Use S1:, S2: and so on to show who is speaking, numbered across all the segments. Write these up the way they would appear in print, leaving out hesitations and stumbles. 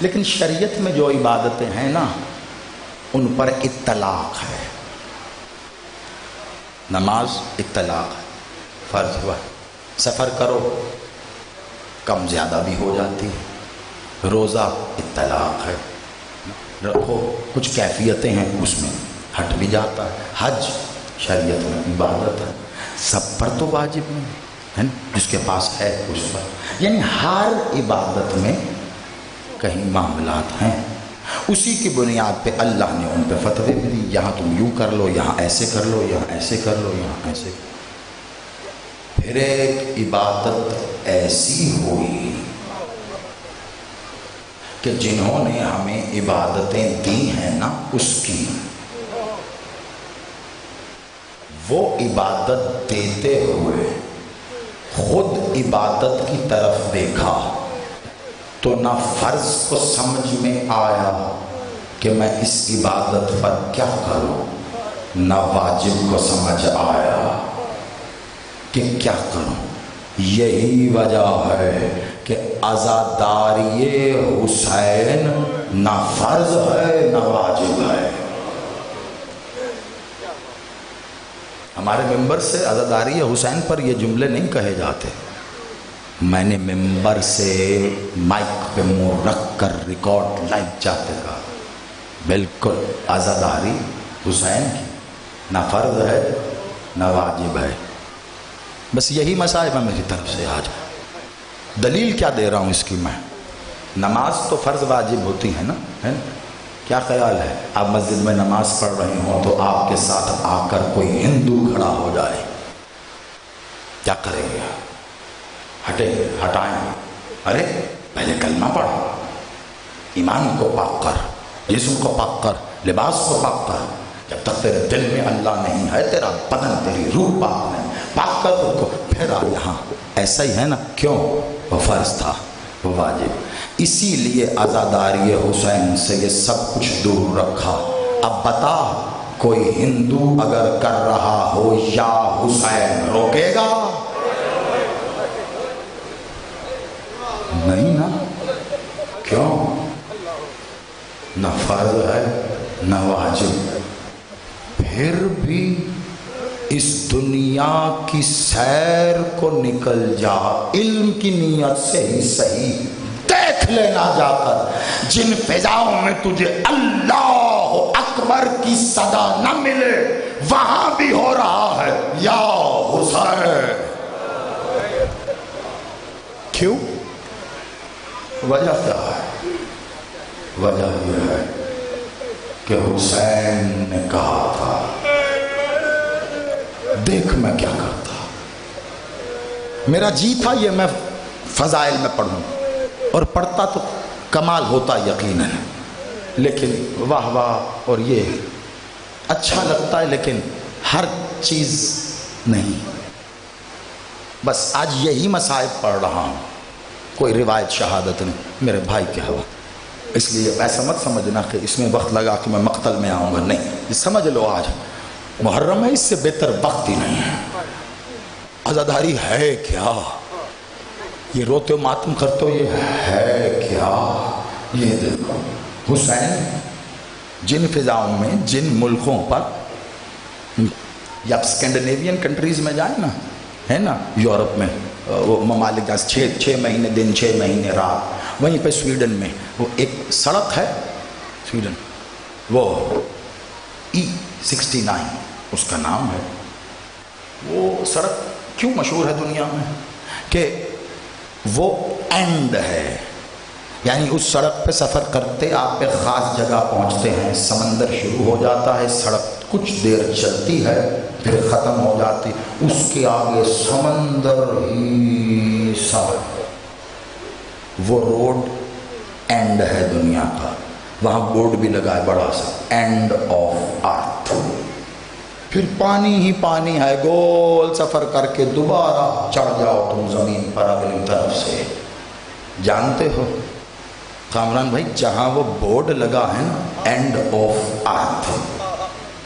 S1: لیکن شریعت میں جو عبادتیں ہیں نا ان پر اطلاق ہے. نماز اطلاق ہے، فرض ہوا. سفر کرو کم زیادہ بھی ہو جاتی ہے. روزہ اطلاق ہے، رکھو کچھ کیفیتیں ہیں اس میں ہٹ بھی جاتا ہے. حج شریعت میں عبادت ہے، سب پر تو واجب نہیں ہے، جس کے پاس ہے اس پر. یعنی ہر عبادت میں کہیں معاملات ہیں. اسی کی بنیاد پہ اللہ نے ان پہ فتوے بھی دی، یہاں تم یوں کر لو، یہاں ایسے کر لو، یہاں ایسے کر لو، یہاں ایسے. پھر ایک عبادت ایسی ہوئی کہ جنہوں نے ہمیں عبادتیں دی ہیں نا اس کی، وہ عبادت دیتے ہوئے خود عبادت کی طرف دیکھا تو نہ فرض کو سمجھ میں آیا کہ میں اس عبادت پر کیا کروں، نہ واجب کو سمجھ آیا کہ کیا کروں. یہی وجہ ہے کہ عزاداری حسین نہ فرض ہے نہ واجب ہے. ہمارے ممبر سے عزاداری حسین پر یہ جملے نہیں کہے جاتے. میں نے ممبر سے مائک پہ منہ رکھ کر ریکارڈ لائیو چاہتے کہا بالکل عزاداری حسین کی نہ فرض ہے نہ واجب ہے. بس یہی مسائل ہے میری طرف سے. آج دلیل کیا دے رہا ہوں اس کی میں؟ نماز تو فرض واجب ہوتی ہے نا، ہے نا؟ کیا خیال ہے آپ مسجد میں نماز پڑھ رہے ہوں تو آپ کے ساتھ آ کر کوئی ہندو کھڑا ہو جائے، کیا کریں گے؟ ہٹائیں؟ ارے پہلے کلمہ پڑھ، ایمان کو پاک کر، جسم کو پاک کر، لباس کو پاک کر. جب تک تیرے دل میں اللہ نہیں ہے، تیرا بدن تیری روح پاک نہیں، پاک کر خود کو، پھر آ یہاں. ایسا ہی ہے نا؟ کیوں؟ وہ فرض تھا، وہ واجب. اسی لیے عزاداری حسین سے یہ سب کچھ دور رکھا. اب بتا کوئی ہندو اگر کر رہا ہو یا حسین روکے گا؟ نہیں نا. کیوں؟ نہ فرض ہے نہ واجب. پھر بھی اس دنیا کی سیر کو نکل جا، علم کی نیت سے ہی صحیح دیکھ لینا جا کر جن فضاؤں میں تجھے اللہ اکبر کی صدا نہ ملے وہاں بھی ہو رہا ہے یا حسین. کیوں؟ وجہ کیا ہے؟ وجہ یہ ہے کہ حسین نے کہا تھا دیکھ میں کیا کرتا، میرا جی تھا یہ میں فضائل میں پڑھوں اور پڑھتا تو کمال ہوتا یقیناً، لیکن واہ واہ اور یہ اچھا لگتا ہے لیکن ہر چیز نہیں. بس آج یہی مصائب پڑھ رہا ہوں، کوئی روایت شہادت نہیں میرے بھائی کے ہوا. اس لیے ایسا مت سمجھنا کہ اس میں وقت لگا کہ میں مقتل میں آؤں گا، نہیں. یہ سمجھ لو آج محرم ہے، اس سے بہتر وقت ہی نہیں ہے. عزاداری ہے کیا؟ یہ روتے ماتم کرتے ہو، یہ ہے کیا؟ یہ دیکھو حسین جن فضاؤں میں، جن ملکوں پر، یا اسکینڈینیوین کنٹریز میں جائیں نا، ہے نا، یورپ میں وہ ممالک جہاں 6 مہینے دن 6 مہینے رات، وہیں پہ سویڈن میں وہ ایک سڑک ہے، سویڈن وہ E69 اس کا نام ہے. وہ سڑک کیوں مشہور ہے دنیا میں کہ وہ اینڈ ہے، یعنی اس سڑک پہ سفر کرتے آپ ایک خاص جگہ پہنچتے ہیں، سمندر شروع ہو جاتا ہے، سڑک کچھ دیر چلتی ہے پھر ختم ہو جاتی، اس کے آگے سمندر ہی سمندر. وہ روڈ اینڈ ہے دنیا کا، وہاں بورڈ بھی لگا ہے بڑا سا، اینڈ آف ارتھ. پھر پانی ہی پانی ہے، گول سفر کر کے دوبارہ چڑھ جاؤ تم زمین پر اگلی طرف سے. جانتے ہو کامران بھائی جہاں وہ بورڈ لگا ہے نا اینڈ آف ارتھ،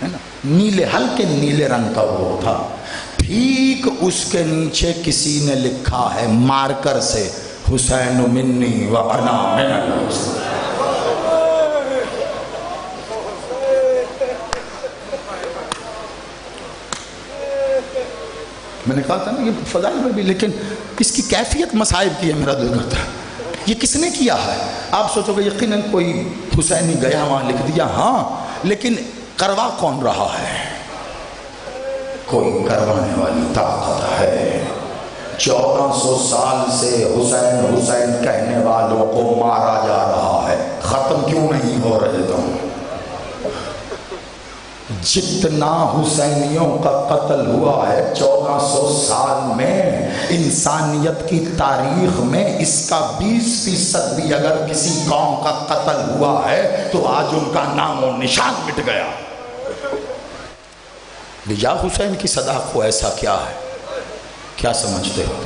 S1: ہے نا، نیلے ہلکے نیلے رنگ کا وہ تھا، ٹھیک اس کے نیچے کسی نے لکھا ہے مارکر سے حسین منی و انا من الحسین. میں نے کہا تھا نا یہ فضائل میں بھی، لیکن اس کی کیفیت مصائب کی ہے، میرا دل کرتا ہے یہ کس نے کیا ہے؟ آپ سوچو گے یقیناً کوئی حسینی گیا وہاں لکھ دیا، ہاں، لیکن کروا کون رہا ہے؟ کوئی کروانے والی طاقت ہے۔ 1400 سال سے حسین حسین کہنے والوں کو مارا جا رہا ہے، ختم کیوں نہیں ہو رہے تم؟ جتنا حسینیوں کا قتل ہوا ہے 1400 سال میں انسانیت کی تاریخ میں، اس کا 20% بھی اگر کسی قوم کا قتل ہوا ہے تو آج ان کا نام و نشان مٹ گیا۔ یا حسین کی صدا کو ایسا کیا ہے؟ کیا سمجھتے ہو؟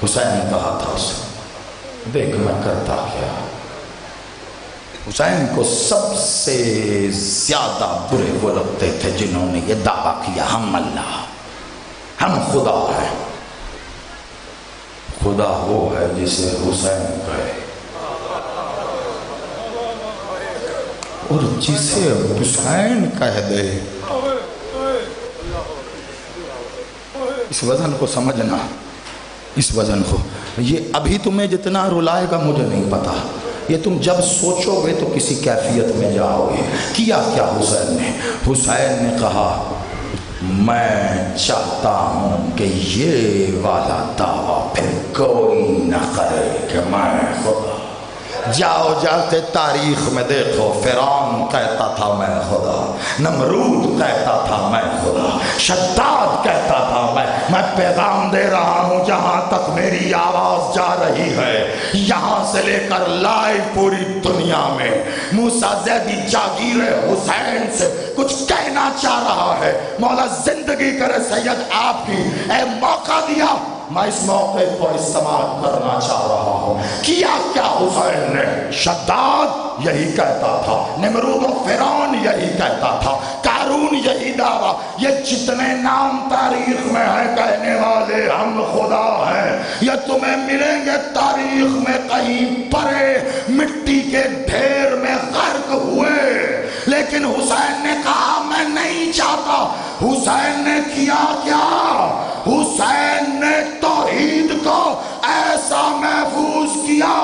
S1: حسین نے کہا تھا اسے، دیکھ میں کرتا کیا۔ حسین کو سب سے زیادہ برے وہ لگتے تھے جنہوں نے یہ دعویٰ کیا ہم اللہ، ہم خدا ہیں۔ خدا وہ ہے جسے حسین کہے، اور جسے حسین کہہ دے۔ اس وزن کو سمجھنا، اس وزن کو، یہ ابھی تمہیں جتنا رلائے گا مجھے نہیں پتا، یہ تم جب سوچو گے تو کسی کیفیت میں جاؤ گے۔ کیا کیا حسین نے؟ حسین نے کہا میں چاہتا ہوں کہ یہ والا دعویٰ پھر کوئی نہ کرے کہ میں خدا۔ جاؤ جاتے تاریخ میں دیکھو، فرعون کہتا تھا میں خدا، نمرود کہتا تھا میں خدا، شداد کہتا تھا میں پیغام دے رہا ہوں جہاں تک میری آواز جا رہی ہے، یہاں سے لے کر لائیو پوری دنیا میں موسیٰ زیدی جاگیر حسین سے کچھ کہنا چاہ رہا ہے۔ مولا زندگی کرے سید آپ کی، اے موقع دیا، میں اس موقع کو استعمال کرنا چاہ رہا ہوں۔ کیا کیا حسین نے؟ شداد یہی کہتا تھا، نمرود و فرعون یہی کہتا تھا، قارون یہی دعویٰ، یہ جتنے نام تاریخ میں ہیں کہنے والے ہم خدا ہیں، یہ تمہیں ملیں گے تاریخ میں کہیں پرے مٹی کے ڈھیر میں غرق ہوئے۔ لیکن حسین نے کہا میں نہیں چاہتا۔ حسین نے کیا کیا؟ حسین نے توحید کو ایسا محفوظ کیا،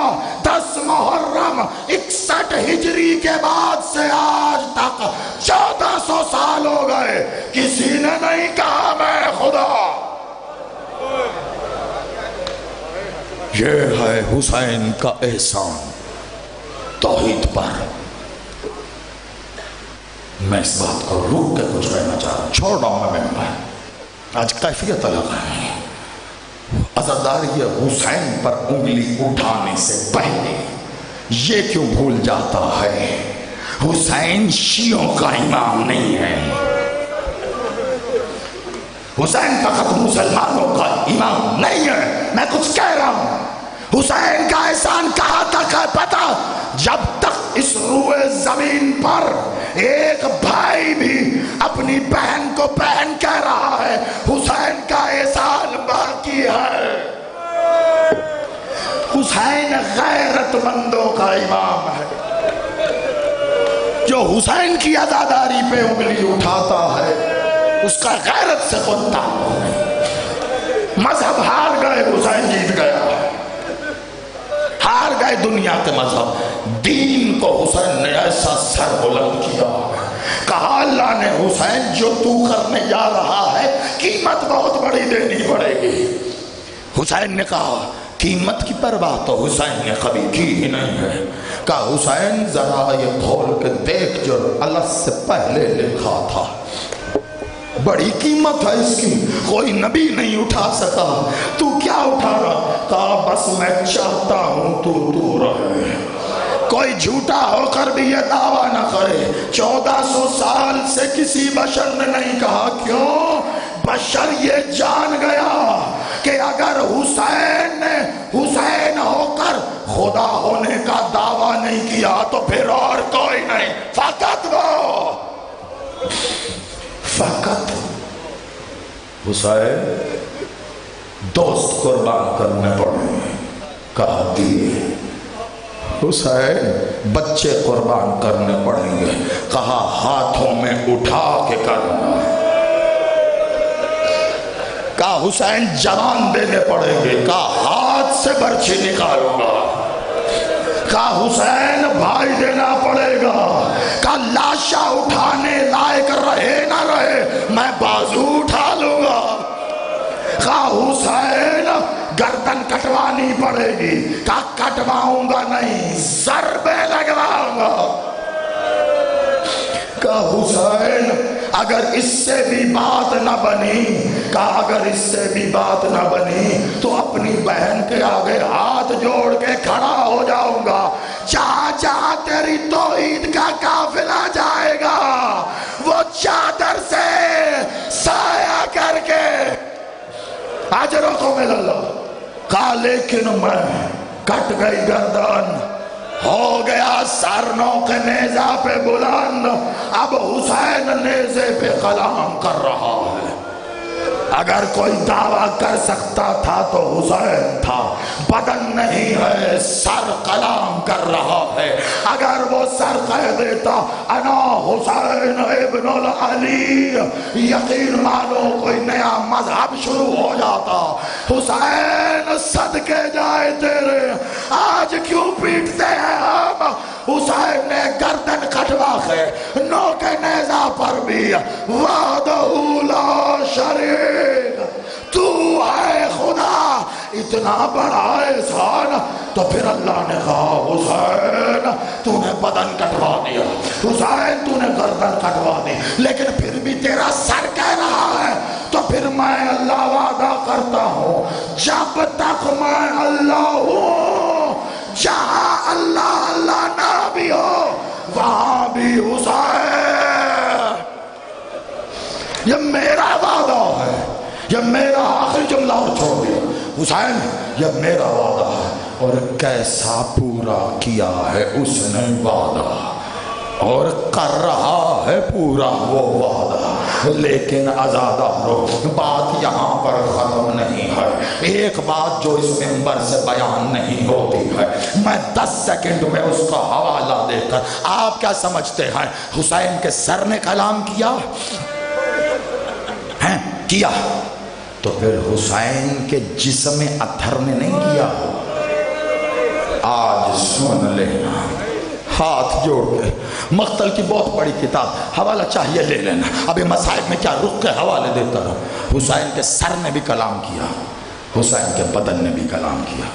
S1: 10 محرم 61 ہجری کے بعد سے آج تک 1400 سال ہو گئے، کسی نے نہیں کہا میں خدا۔ یہ ہے حسین کا احسان توحید پر۔ میں اس بات کو روک کے کچھ کہنا چاہ رہا ہوں، چھوڑ رہا ہوں میں آج کیفیت الگ ہے۔ عزاداری حسین پر انگلی اٹھانے سے پہلے یہ کیوں بھول جاتا ہے حسین شیعوں کا امام نہیں ہے، حسین کا خط مسلمانوں کا امام نہیں ہے۔ میں کچھ کہہ رہا ہوں، حسین کا احسان کہاں تک ہے پتا؟ جب تک اس روئے زمین پر ایک بھائی بھی اپنی بہن کو بہن کہہ رہا ہے، حسین کا احسان باقی ہے۔ حسین غیرت مندوں کا امام ہے، جو حسین کی عزاداری پہ انگلی اٹھاتا ہے اس کا غیرت سے کوئی تعلق نہیں۔ مذہب ہار گئے، حسین جیت گیا۔ ہار گئے دنیا کے مذہب، دین کو حسین نے ایسا سر بلند کیا، کہا اللہ نے حسین جو تو کرنے جا رہا ہے قیمت بہت بڑی دینی پڑے گی۔ حسین نے کہا قیمت کی پرواہ تو حسین نے کبھی کی ہی نہیں ہے۔ کہا حسین ذرا یہ کھول کے دیکھ جو اللہ سے پہلے لکھا تھا، بڑی قیمت ہے اس کی، کوئی نبی نہیں اٹھا سکا، تو کیا اٹھا رہا؟ کہا بس میں چاہتا ہوں تو دور رہے، کوئی جھوٹا ہو کر بھی یہ دعویٰ نہ کرے۔ 1400 سال سے کسی بشر نے نہیں کہا، کیوں؟ بشر یہ جان گیا کہ اگر حسین نے حسین ہو کر خدا ہونے کا دعویٰ نہیں کیا تو پھر اور کوئی نہیں، فقط وہ، فقط حسین۔ دوست قربان کرنے پڑے، کہا دیے۔ حسین بچے قربان کرنے پڑیں گے، کہا ہاتھوں میں اٹھا کے کرنا۔ کہا حسین جوان دینے پڑیں گے، کہا ہاتھ سے برچھی نکالوں گا، کہا حسین بھائی دینا پڑے گا، کہا لاشا اٹھانے لائق رہے نہ رہے میں بازو اٹھا لوں گا، کہا حسین گردن کٹوانی پڑے گی، کہا کٹواؤں گا نہیں ضربے لگواؤں گا، کہا حسین اگر اس سے بھی بات نہ بنی، کہا اگر اس سے بھی بات نہ بنی تو اپنی بہن کے آگے ہاتھ جوڑ کے کھڑا ہو جاؤں گا، جہاں جہاں تیری توحید کا قافلہ جائے گا وہ چادر سے سایہ کر کے اجروں کو مل اللہ، کہا لیکن میں کٹ گئی گردن، ہو گیا سر نوک نیزہ پہ بلند، اب حسین نیزے پہ کلام کر رہا ہے، اگر کوئی دعویٰ کر سکتا تھا تو حسین تھا، بدن نہیں ہے سر کلام کر رہا ہے، اگر وہ سر کہہ دیتا انا حسین ابن العلی، یقین مانو کوئی نیا مذہب شروع ہو جاتا، حسین صدقے جائے تیرے آج کیوں پیٹتے ہیں ہم، حسین نے گردن کٹوا کے نوک نیزہ پر بھی وعدہ لا شریک تو ہے خدا اتنا بڑا احسان، تو پھر اللہ نے کہا حسین تو نے بدن کٹوا دیا، حسین تو نے گردن کٹوا دی، لیکن پھر بھی تیرا سر کہہ رہا ہے، تو پھر میں اللہ وعدہ کرتا ہوں جب تک میں اللہ ہوں، جہاں اللہ اللہ نہ بھی ہو وہاں بھی حسین، یہ میرا وعدہ ہے، یہ میرا آخری جملہ اور چھوڑ دیا، حسین یہ میرا وعدہ ہے، اور کیسا پورا کیا ہے اس نے وعدہ، اور کر رہا ہے پورا وہ وعدہ، لیکن عزادارو بات یہاں پر ختم نہیں ہے، ایک بات جو اس منبر سے بیان نہیں ہوتی ہے، میں 10 سیکنڈ میں اس کا حوالہ دے کر، آپ کیا سمجھتے ہیں حسین کے سر نے کلام کیا ہیں؟ کیا تو پھر حسین کے جسم اطہر نے نہیں کیا، آج سن لینا ہاتھ جوڑ کے، مقتل کی بہت بڑی کتاب، حوالہ چاہیے لے لینا، ابھی مصائب میں کیا رخ کے حوالے دیتا رہا، حسین کے سر نے بھی کلام کیا، حسین کے بدن نے بھی کلام کیا،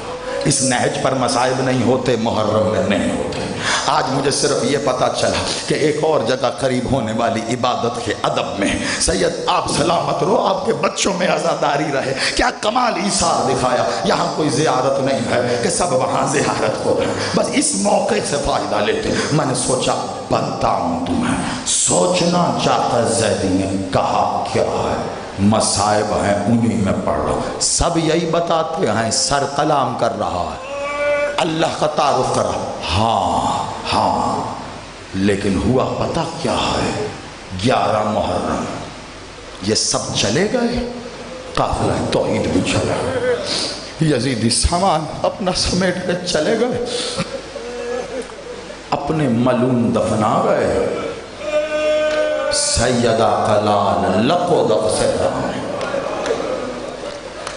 S1: اس نہج پر مصائب نہیں ہوتے، محرم میں نہیں ہوتے، آج مجھے صرف یہ پتا چلا کہ ایک اور جگہ قریب ہونے والی عبادت کے ادب میں سید آپ سلامت رہو، آپ کے بچوں میں عزاداری رہے، کیا کمال ایثار دکھایا، یہاں کوئی زیارت نہیں ہے کہ سب وہاں زیارت ہو رہے، بس اس موقع سے فائدہ لیتے، میں نے سوچا بتاؤں تمہیں، سوچنا چاہتا زیدی نے کہا کیا ہے، مصائب ہیں انہی میں پڑھ رہا، سب یہی بتاتے ہیں سر کلام کر رہا ہے، اللہ کا تعارف کرا، ہاں ہاں، لیکن ہوا پتہ کیا ہے، 11 محرم یہ سب چلے گئے، قافلہ توحید بھی چلا گئے، یزیدی سامان اپنا سمیٹ کے چلے گئے، اپنے ملون دفنا گئے، سیدہ کلال لقو دف سے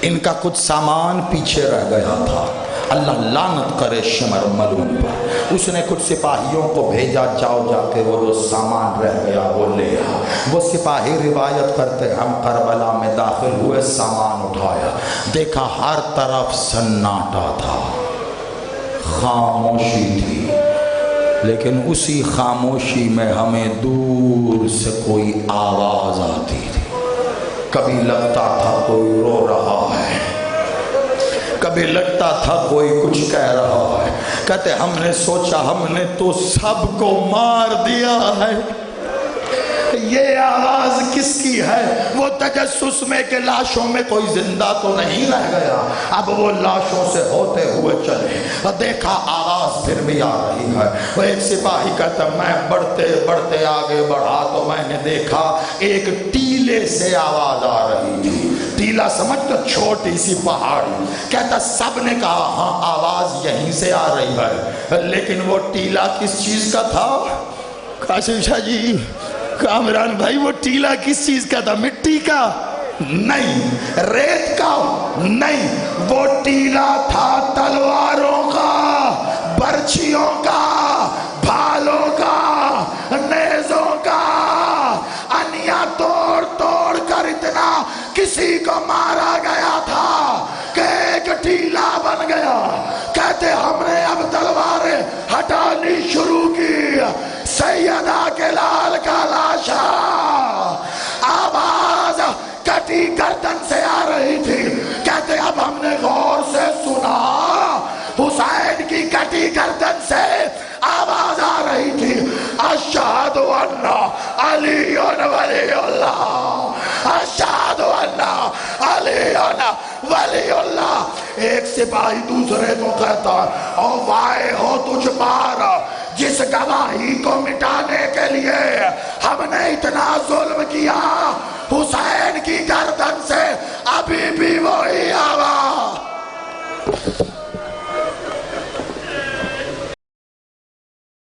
S1: ان کا کچھ سامان پیچھے رہ گیا تھا، اللہ لعنت کرے شمر ملون پر، اس نے کچھ سپاہیوں کو بھیجا جاؤ جا کے وہ جو سامان رہ گیا وہ لے آ، وہ سپاہی روایت کرتے ہم کربلا میں داخل ہوئے، سامان اٹھایا، دیکھا ہر طرف سناٹا تھا، خاموشی تھی، لیکن اسی خاموشی میں ہمیں دور سے کوئی آواز آتی تھی، کبھی لگتا تھا کوئی رو رہا ہے، کبھی لگتا تھا کوئی کچھ کہہ رہا ہے، کہتے ہم نے سوچا ہم نے تو سب کو مار دیا ہے، یہ آواز کس کی ہے، وہ تجسس میں کہ لاشوں میں کوئی زندہ تو نہیں رہ گیا، اب وہ لاشوں سے ہوتے ہوئے چلے، دیکھا آواز پھر بھی آ رہی ہے، وہ ایک سپاہی کہتا میں بڑھتے بڑھتے آگے بڑھا تو میں نے دیکھا ایک ٹیلے سے آواز آ رہی تھی، ٹیلا سمجھ تو چھوٹی سی پہاڑی، کہتا سب نے کہا ہاں آواز یہیں سے آ رہی ہے، لیکن وہ ٹیلا کس چیز کا تھا؟ قاسم شاہ جی، کامران بھائی وہ ٹیلا کس چیز کا تھا؟ مٹی کا؟ نہیں، ریت کا نہیں، وہ ٹیلا تھا تلواروں کا، برچھیوں کا، بھالوں کا، نیزوں کا، انیا توڑ توڑ کر اتنا کسی کو مارا گیا تھا کہ ایک ٹیلا بن گیا۔ کہتے ہم نے اب تلواریں ہٹانی شروع کی، سیدہ کے لال کا لاشا، آواز کٹی گردن سے آ رہی تھی۔ کہتے اب ہم نے غور سے سنا، حسین کی کٹی گردن سے آواز آ رہی تھی، اشہد ان علی ولی اللہ، اشہد ان علی ولی اللہ۔ ایک سپاہی دوسرے کو کہتا او وائے ہو تجھ پر، جس گواہی کو مٹانے کے لیے ہم نے اتنا ظلم کیا،